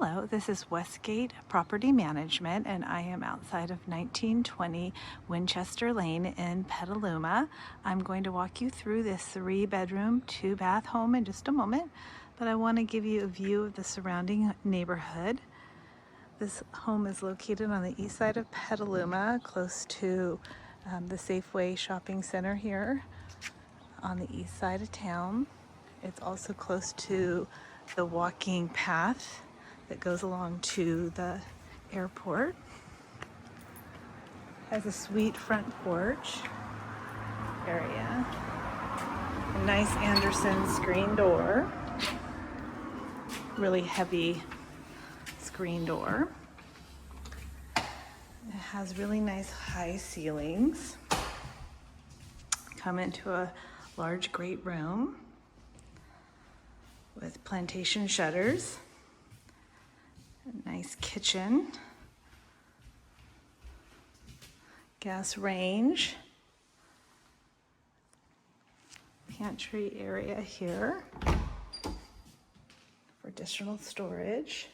Hello, this is Westgate Property Management, and I am outside of 1920 Winchester Lane in Petaluma. I'm going to walk you through this 3-bedroom, 2-bath home in just a moment, but I want to give you a view of the surrounding neighborhood. This home is located on the east side of Petaluma, close to the Safeway shopping center here on the east side of town. It's also close to the walking path that goes along to the airport. Has a sweet front porch area. A nice Anderson screen door. Really heavy screen door. It has really nice high ceilings. Come into a large great room with plantation shutters. A nice kitchen, gas range, pantry area here for additional storage.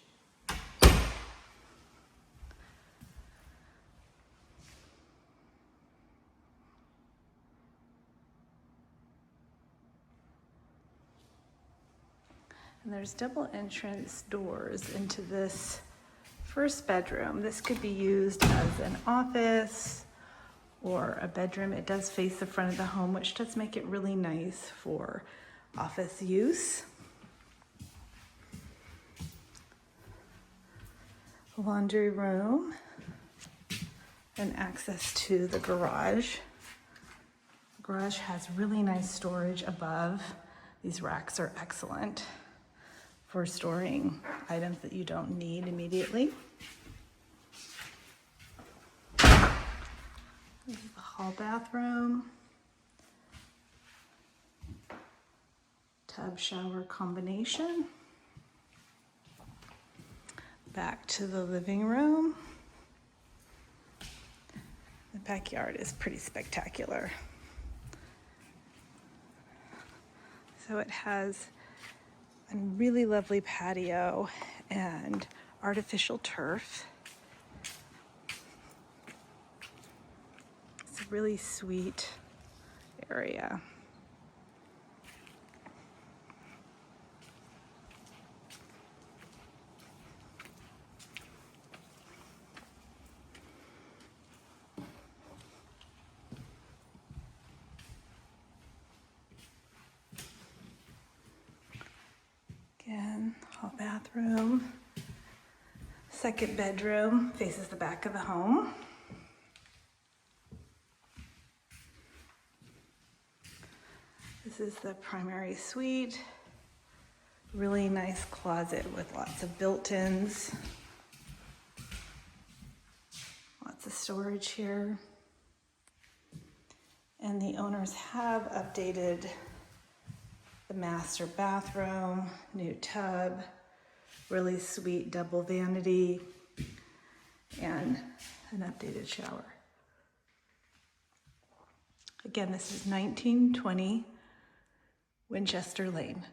And there's double entrance doors into this first bedroom. This could be used as an office or a bedroom. It does face the front of the home, which does make it really nice for office use. Laundry room and access to the garage. The garage has really nice storage above. These racks are excellent for storing items that you don't need immediately. This is the hall bathroom. Tub shower combination. Back to the living room. The backyard is pretty spectacular. So it has a really lovely patio and artificial turf. It's a really sweet area. Again, hall bathroom. Second bedroom faces the back of the home. This is the primary suite. Really nice closet with lots of built-ins. Lots of storage here. And the owners have updated the master bathroom, new tub, really sweet double vanity, and an updated shower. Again, this is 1920 Winchester Lane.